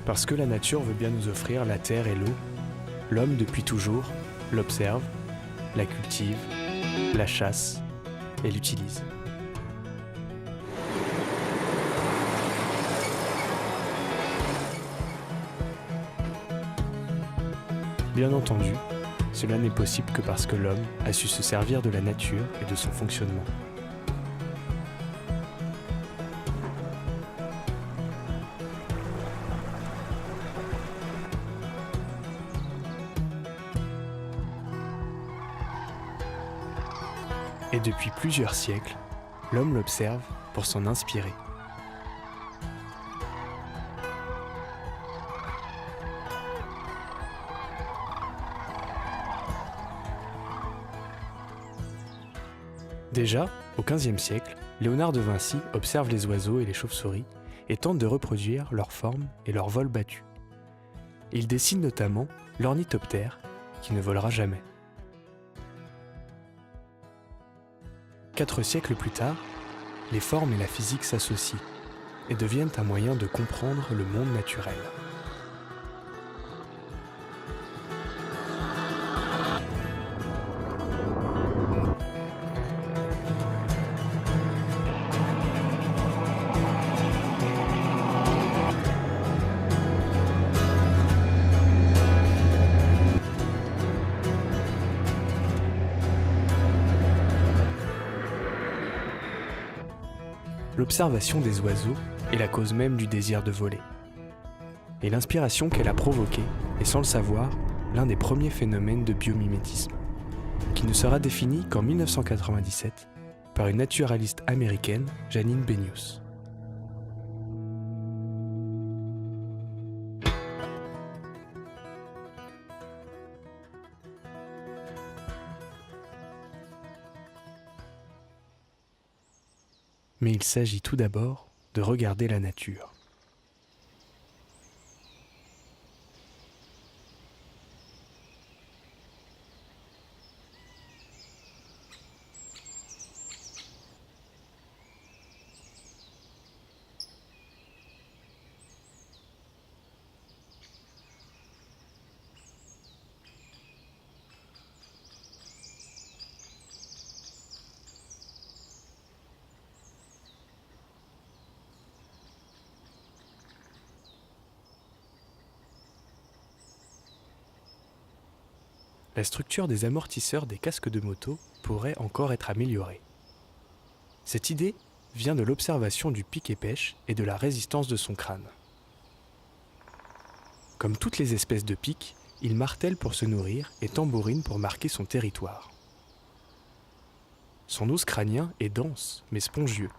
Parce que la nature veut bien nous offrir la terre et l'eau, l'homme depuis toujours l'observe, la cultive, la chasse et l'utilise. Bien entendu, cela n'est possible que parce que l'homme a su se servir de la nature et de son fonctionnement. Et depuis plusieurs siècles, l'homme l'observe pour s'en inspirer. Déjà, au XVe siècle, Léonard de Vinci observe les oiseaux et les chauves-souris et tente de reproduire leur forme et leur vol battu. Il dessine notamment l'ornithoptère, qui ne volera jamais. 4 siècles plus tard, les formes et la physique s'associent et deviennent un moyen de comprendre le monde naturel. L'observation des oiseaux est la cause même du désir de voler. Et l'inspiration qu'elle a provoquée est sans le savoir l'un des premiers phénomènes de biomimétisme, qui ne sera défini qu'en 1997 par une naturaliste américaine, Janine Benyus. Mais il s'agit tout d'abord de regarder la nature. La structure des amortisseurs des casques de moto pourrait encore être améliorée. Cette idée vient de l'observation du pic-et-pêche et de la résistance de son crâne. Comme toutes les espèces de pics, il martèle pour se nourrir et tambourine pour marquer son territoire. Son os crânien est dense mais spongieux.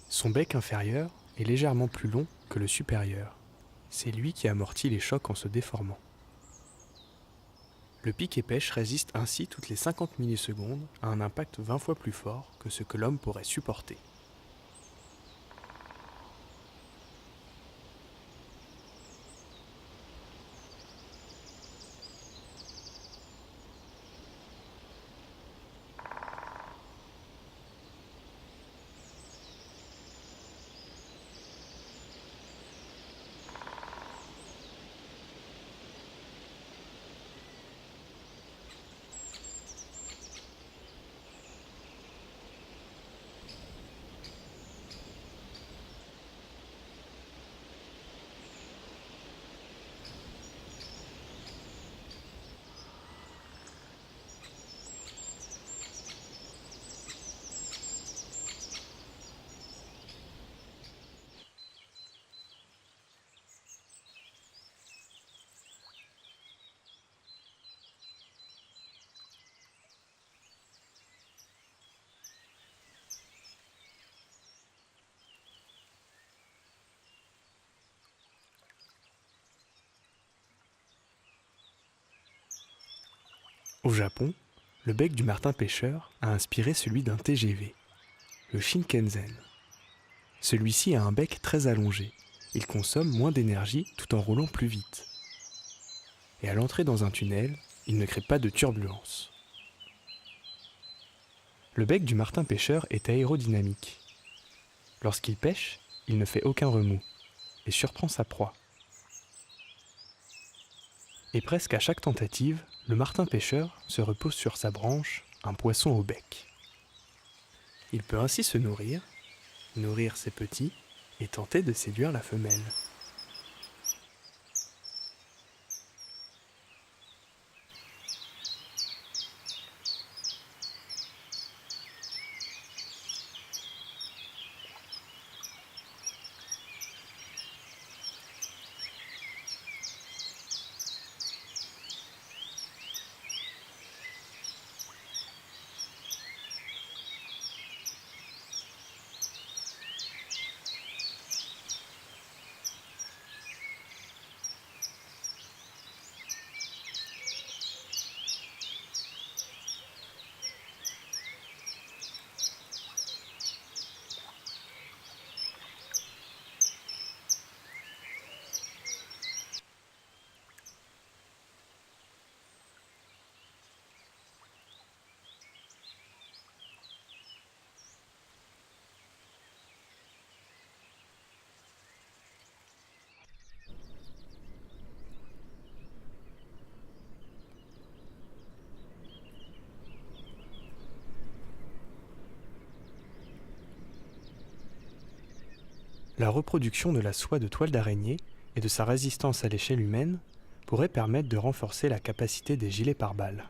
Son bec inférieur est légèrement plus long que le supérieur. C'est lui qui amortit les chocs en se déformant. Le pic-et-pêche résiste ainsi toutes les 50 millisecondes à un impact 20 fois plus fort que ce que l'homme pourrait supporter. Au Japon, le bec du martin-pêcheur a inspiré celui d'un TGV, le Shinkansen. Celui-ci a un bec très allongé. Il consomme moins d'énergie tout en roulant plus vite. Et à l'entrée dans un tunnel, il ne crée pas de turbulence. Le bec du martin-pêcheur est aérodynamique. Lorsqu'il pêche, il ne fait aucun remous et surprend sa proie. Et presque à chaque tentative, le martin pêcheur se repose sur sa branche, un poisson au bec. Il peut ainsi se nourrir ses petits et tenter de séduire la femelle. La reproduction de la soie de toile d'araignée et de sa résistance à l'échelle humaine pourrait permettre de renforcer la capacité des gilets pare-balles.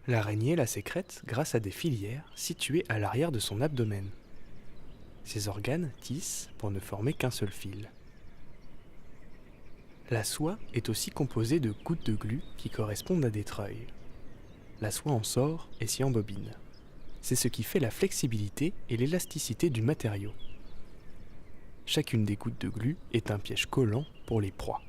L'araignée la sécrète grâce à des filières situées à l'arrière de son abdomen. Ses organes tissent pour ne former qu'un seul fil. La soie est aussi composée de gouttes de glu qui correspondent à des treuils. La soie en sort et s'y embobine. C'est ce qui fait la flexibilité et l'élasticité du matériau. Chacune des gouttes de glu est un piège collant pour les proies.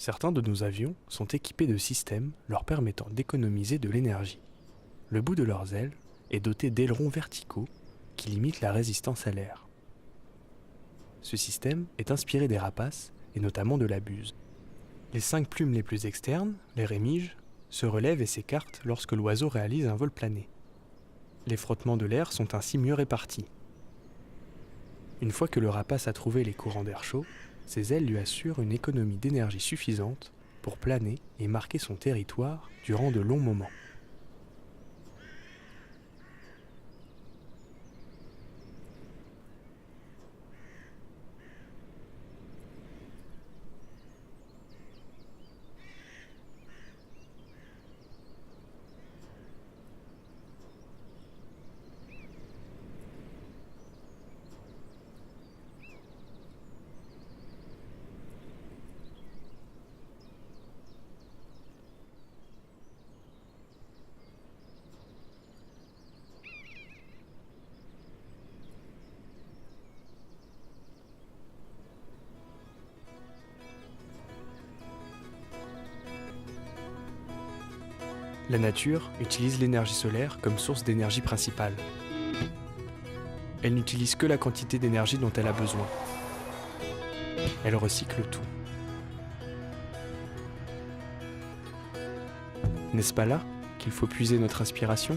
Certains de nos avions sont équipés de systèmes leur permettant d'économiser de l'énergie. Le bout de leurs ailes est doté d'ailerons verticaux qui limitent la résistance à l'air. Ce système est inspiré des rapaces et notamment de la buse. Les 5 plumes les plus externes, les rémiges, se relèvent et s'écartent lorsque l'oiseau réalise un vol plané. Les frottements de l'air sont ainsi mieux répartis. Une fois que le rapace a trouvé les courants d'air chaud, ses ailes lui assurent une économie d'énergie suffisante pour planer et marquer son territoire durant de longs moments. La nature utilise l'énergie solaire comme source d'énergie principale. Elle n'utilise que la quantité d'énergie dont elle a besoin. Elle recycle tout. N'est-ce pas là qu'il faut puiser notre inspiration ?